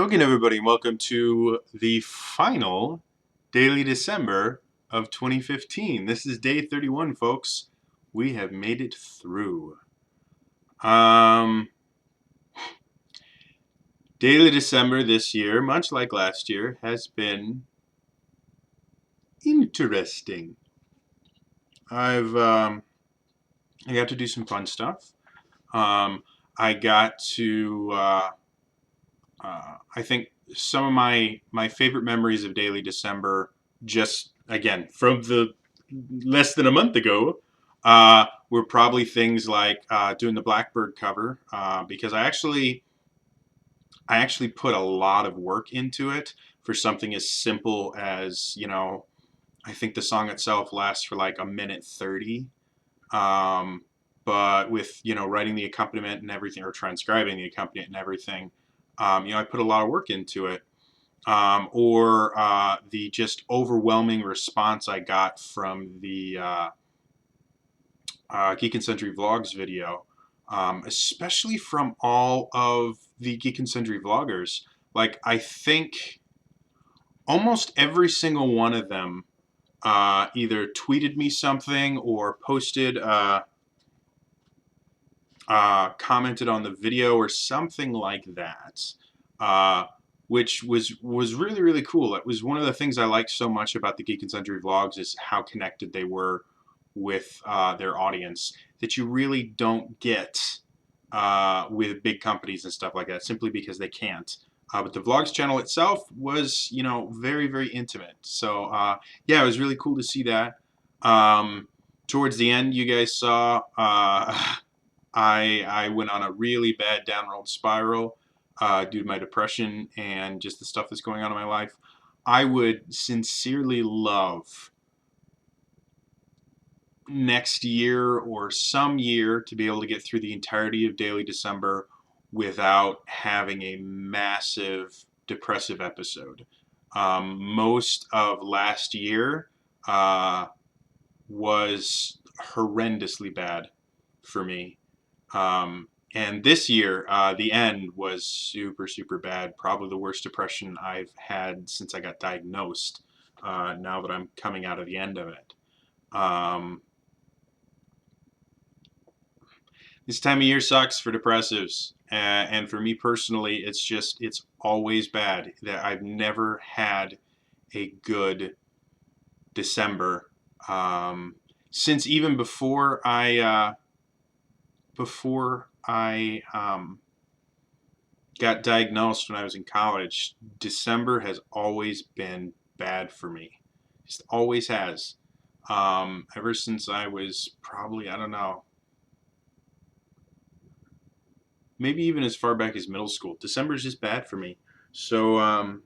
Hello again, everybody, and welcome to the final Daily December of 2015. This is day 31, folks. We have made it through. Daily December this year, much like last year, has been interesting. I got to do some fun stuff. I got to I think some of my favorite memories of Daily December, just again from the less than a month ago, were probably things like doing the Blackbird cover, because I actually put a lot of work into it for something as simple as, I think the song itself lasts for like a minute 30. Um, but with, writing the accompaniment and everything, or transcribing the accompaniment and everything, I put a lot of work into it. Or the just overwhelming response I got from the Geek and Sundry Vlogs video, especially from all of the Geek and Sundry vloggers. Like, I think almost every single one of them either tweeted me something or posted, commented on the video or something like that, which was really, really cool. It was one of the things I liked so much about the Geek and Sundry vlogs, is how connected they were with their audience, that you really don't get with big companies and stuff like that, simply because they can't. But the vlogs channel itself was, very, very intimate. So yeah, it was really cool to see that. Towards the end, you guys saw I went on a really bad downward spiral due to my depression and just the stuff that's going on in my life. I would sincerely love next year or some year to be able to get through the entirety of Daily December without having a massive depressive episode. Most of last year was horrendously bad for me. And this year, the end was super, super bad. Probably the worst depression I've had since I got diagnosed, now that I'm coming out of the end of it. This time of year sucks for depressives. And for me personally, it's always bad. That I've never had a good December. Since even before I got diagnosed when I was in college, December has always been bad for me. Just always has. Ever since I was probably, I don't know, maybe even as far back as middle school. December is just bad for me. So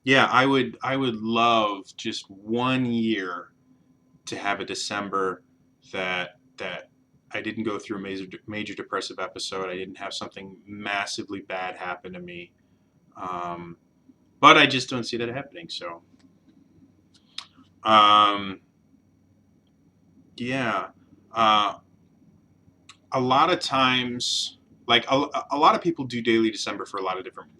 yeah, I would love just one year to have a December that I didn't go through a major depressive episode. I didn't have something massively bad happen to me. Um, but I just don't see that happening. So um, yeah, uh, a lot of times, like a lot of people do Daily December for a lot of different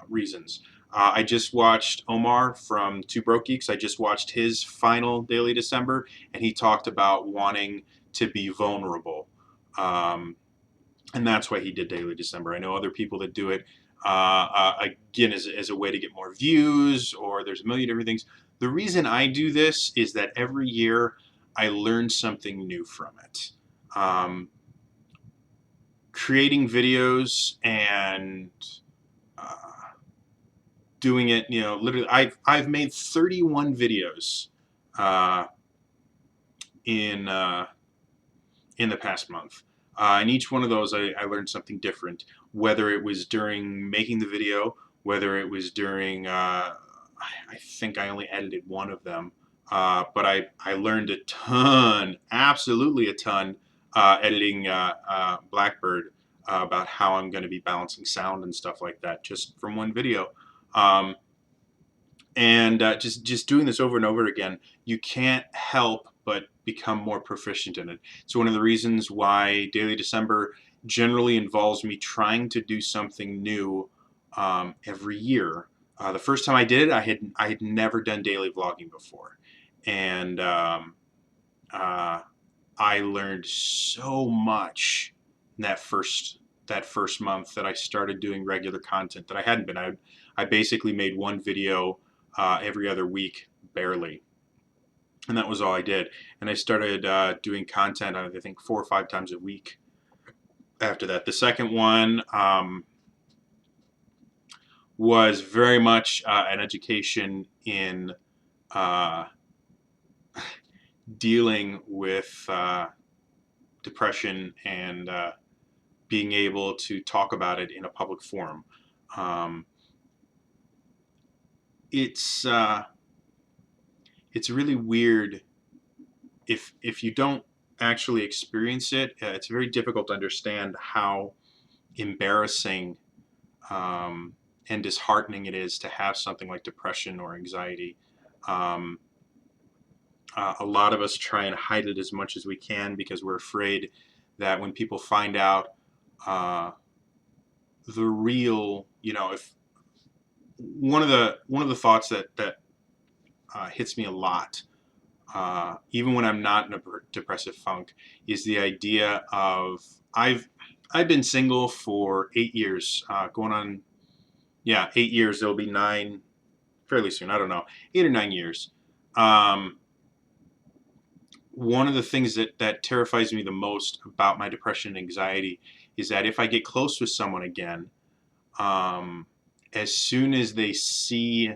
reasons. I just watched Omar from Two Broke Geeks. I just watched his final Daily December, and he talked about wanting to be vulnerable. Um, and that's why he did Daily December. I know other people that do it, again, as a way to get more views, or there's a million different things. The reason I do this is that every year I learn something new from it. Um, Creating videos and uh, doing it, literally, I've made 31 videos uh, in in the past month. In each one of those, I learned something different, whether it was during making the video, whether it was during, I think I only edited one of them, but I learned a ton, absolutely a ton, editing Blackbird, about how I'm going to be balancing sound and stuff like that, just from one video. Um, and just doing this over and over again, you can't help but become more proficient in it. So one of the reasons why Daily December generally involves me trying to do something new every year. The first time I did it, I had never done daily vlogging before, and uh, I learned so much in that first month that I started doing regular content that I hadn't been. I basically made one video every other week, barely, and that was all I did. And I started doing content, I think 4 or 5 times a week after that. The second one was very much an education in uh, dealing with depression and being able to talk about it in a public forum. Um, it's it's really weird if you don't actually experience it. It's very difficult to understand how embarrassing um, and disheartening it is to have something like depression or anxiety. Um, a lot of us try and hide it as much as we can because we're afraid that when people find out uh, the real, if one of the thoughts that hits me a lot, even when I'm not in a depressive funk, is the idea of I've been single for 8 years, going on, yeah, 8 years. It'll be nine fairly soon. I don't know, 8 or 9 years. Um, One of the things that terrifies me the most about my depression and anxiety is that if I get close with someone again, um, as soon as they see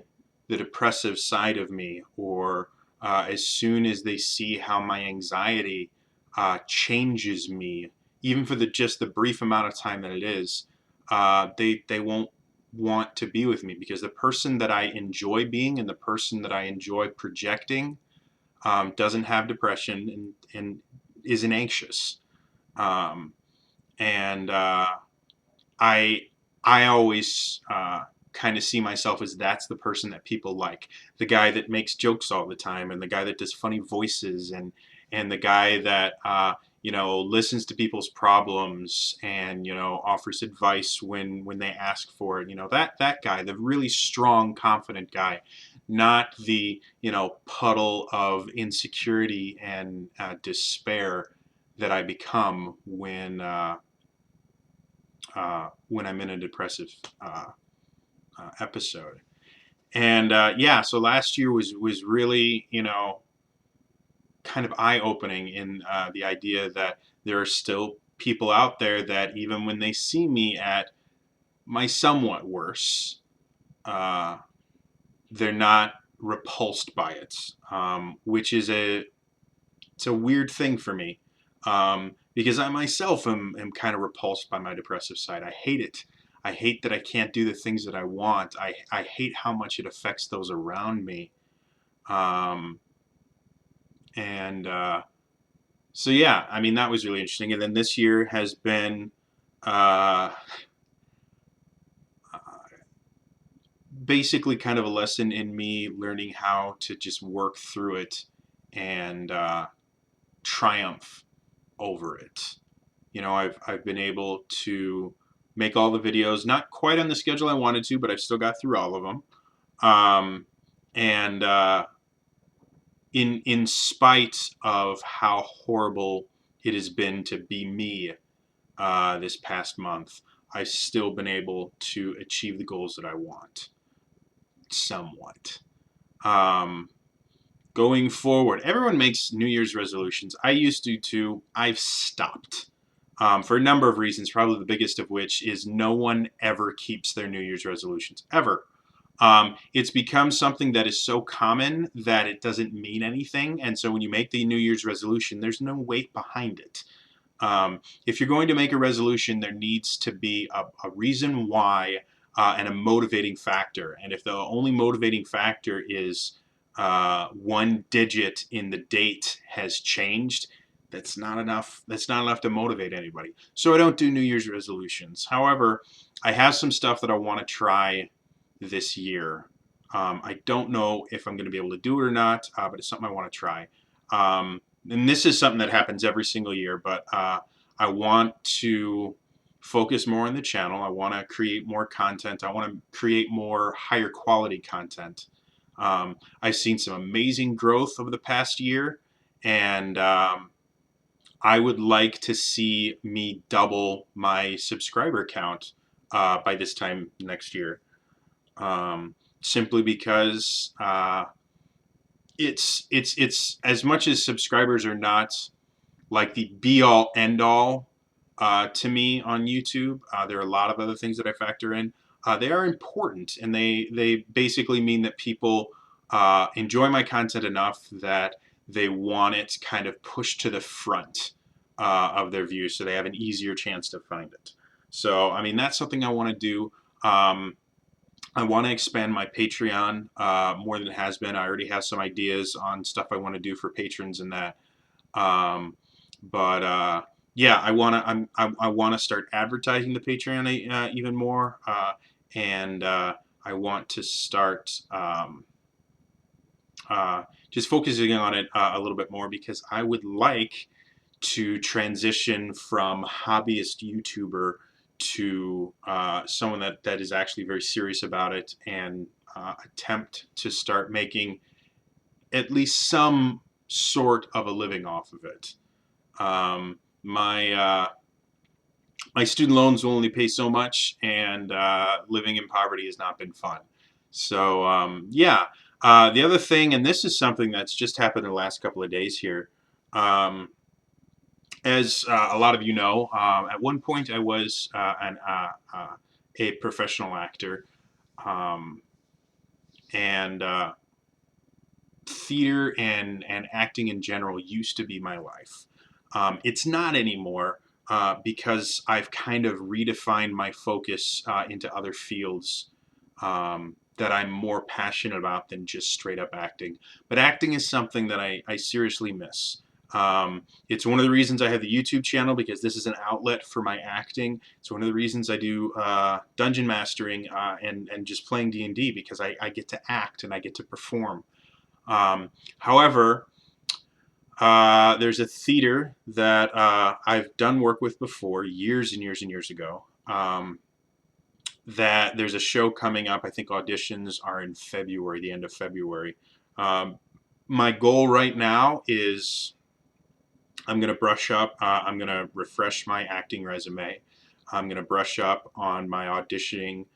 the depressive side of me, or as soon as they see how my anxiety changes me, even for just the brief amount of time that it is, they won't want to be with me, because the person that I enjoy being and the person that I enjoy projecting doesn't have depression and isn't anxious. Um, and I I always kind of see myself as that's the person that people like, the guy that makes jokes all the time, and the guy that does funny voices, and the guy that listens to people's problems and offers advice when they ask for it. That guy, the really strong, confident guy, not the puddle of insecurity and despair that I become when I'm in a depressive episode. And yeah, so last year was really kind of eye opening in the idea that there are still people out there that even when they see me at my somewhat worse, uh, they're not repulsed by it, which is it's a weird thing for me, because I myself am kind of repulsed by my depressive side. I hate it. I hate that I can't do the things that I want. I hate how much it affects those around me. Um, and so, yeah, I mean, that was really interesting. And then this year has been uh, basically kind of a lesson in me learning how to just work through it and triumph over it. I've been able to make all the videos, not quite on the schedule I wanted to, but I've still got through all of them. And in spite of how horrible it has been to be me this past month, I've still been able to achieve the goals that I want, somewhat. Um, Going forward, everyone makes New Year's resolutions. I used to too. I've stopped. For a number of reasons, probably the biggest of which is no one ever keeps their New Year's resolutions, ever. It's become something that is so common that it doesn't mean anything. And so when you make the New Year's resolution, there's no weight behind it. If you're going to make a resolution, there needs to be a reason why and a motivating factor. And if the only motivating factor is one digit in the date has changed, that's not enough. That's not enough to motivate anybody. So I don't do New Year's resolutions. However, I have some stuff that I want to try this year. I don't know if I'm going to be able to do it or not, but it's something I want to try. And this is something that happens every single year, but I want to focus more on the channel. I want to create more content. I want to create more higher quality content. I've seen some amazing growth over the past year, and I would like to see me double my subscriber count by this time next year. Simply because it's as much as subscribers are not like the be all end all to me on YouTube. There are a lot of other things that I factor in. They are important, and they basically mean that people enjoy my content enough that they want it kind of pushed to the front of their views, so they have an easier chance to find it. So, I mean, that's something I want to do. I want to expand my Patreon more than it has been. I already have some ideas on stuff I want to do for patrons and that. But yeah, I want to start advertising the Patreon even more, and I want to start just focusing on it a little bit more, because I would like to transition from hobbyist YouTuber to someone that is actually very serious about it, and attempt to start making at least some sort of a living off of it. My student loans will only pay so much, and living in poverty has not been fun. So yeah. The other thing, and this is something that's just happened in the last couple of days here, as a lot of you know, at one point I was a professional actor, and theater and acting in general used to be my life. It's not anymore, because I've kind of redefined my focus into other fields that I'm more passionate about than just straight up acting. But acting is something that I seriously miss. It's one of the reasons I have the YouTube channel, because this is an outlet for my acting. It's one of the reasons I do dungeon mastering and just playing D&D, because I get to act and I get to perform. However, there's a theater that I've done work with before, years and years and years ago, that there's a show coming up. I think auditions are in February, the end of February. My goal right now is I'm going to brush up. I'm going to refresh my acting resume. I'm going to brush up on my auditioning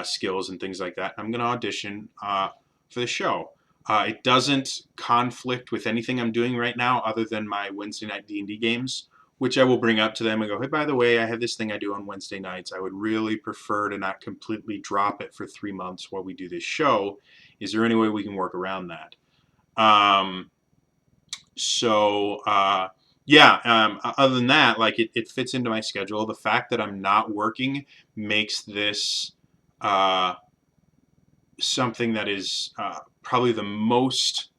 skills and things like that. I'm going to audition for the show. It doesn't conflict with anything I'm doing right now other than my Wednesday night D&D games, which I will bring up to them and go, hey, by the way, I have this thing I do on Wednesday nights. I would really prefer to not completely drop it for 3 months while we do this show. Is there any way we can work around that? Yeah, other than that, like it fits into my schedule. The fact that I'm not working makes this something that is probably the most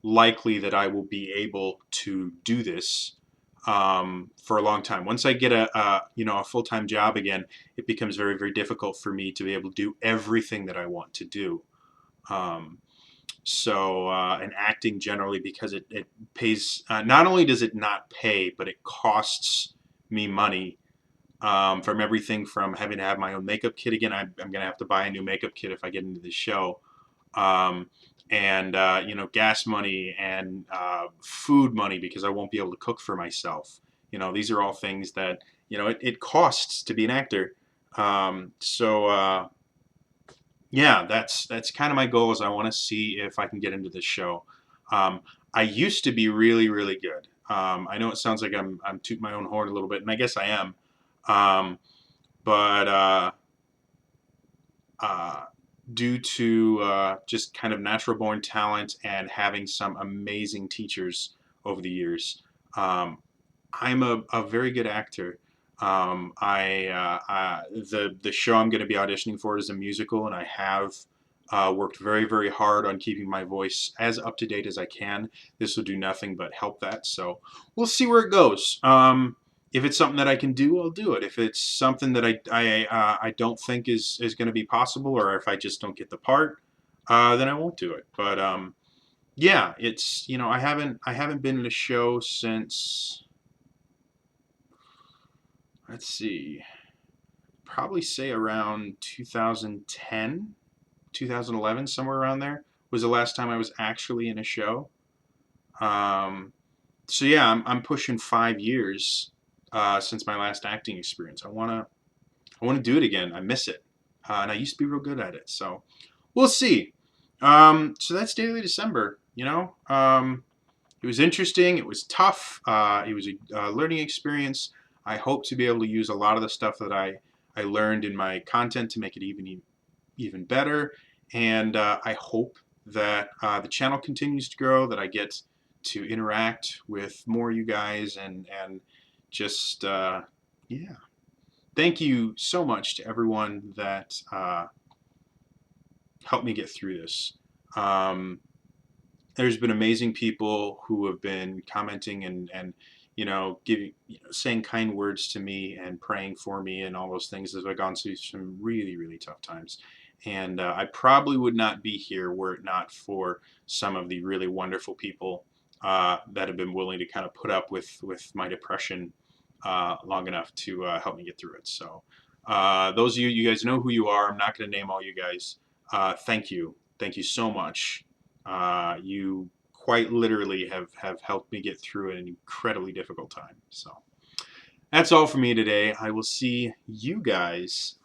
likely that I will be able to do this for a long time. Once I get a full-time job again, it becomes very, very difficult for me to be able to do everything that I want to do. And acting generally, because it pays, not only does it not pay, but it costs me money, from everything from having to have my own makeup kit again. I'm going to have to buy a new makeup kit if I get into the show. And gas money and food money, because I won't be able to cook for myself. These are all things that, it costs to be an actor. Yeah, that's kind of my goal, is I want to see if I can get into this show. I used to be really, really good. I know it sounds like I'm tooting my own horn a little bit, and I guess I am. But due to just kind of natural born talent and having some amazing teachers over the years, I'm a very good actor. The show I'm going to be auditioning for is a musical, and I have worked very, very hard on keeping my voice as up to date as I can. This will do nothing but help that. So we'll see where it goes. If it's something that I can do, I'll do it. If it's something that I don't think is going to be possible, or if I just don't get the part, then I won't do it. But yeah, it's I haven't been in a show since, let's see, probably say around 2010, 2011, somewhere around there was the last time I was actually in a show. So yeah, I'm pushing 5 years since my last acting experience. I wanna do it again. I miss it, and I used to be real good at it. So we'll see. So that's Daily December. It was interesting. It was tough. It was a learning experience. I hope to be able to use a lot of the stuff that I learned in my content to make it even better. And I hope that the channel continues to grow, that I get to interact with more of you guys, and just yeah. Thank you so much to everyone that helped me get through this. Um, there's been amazing people who have been commenting and giving, saying kind words to me and praying for me and all those things as I've gone through some really, really tough times. And I probably would not be here were it not for some of the really wonderful people that have been willing to kind of put up with my depression long enough to help me get through it. So those of you guys know who you are. I'm not going to name all you guys. Thank you. Thank you so much. You quite literally have helped me get through an incredibly difficult time. So that's all for me today. I will see you guys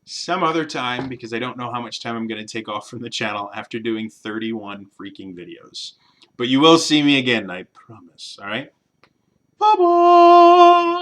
some other time because I don't know how much time I'm going to take off from the channel after doing 31 freaking videos. But you will see me again, I promise. All right? Bye-bye!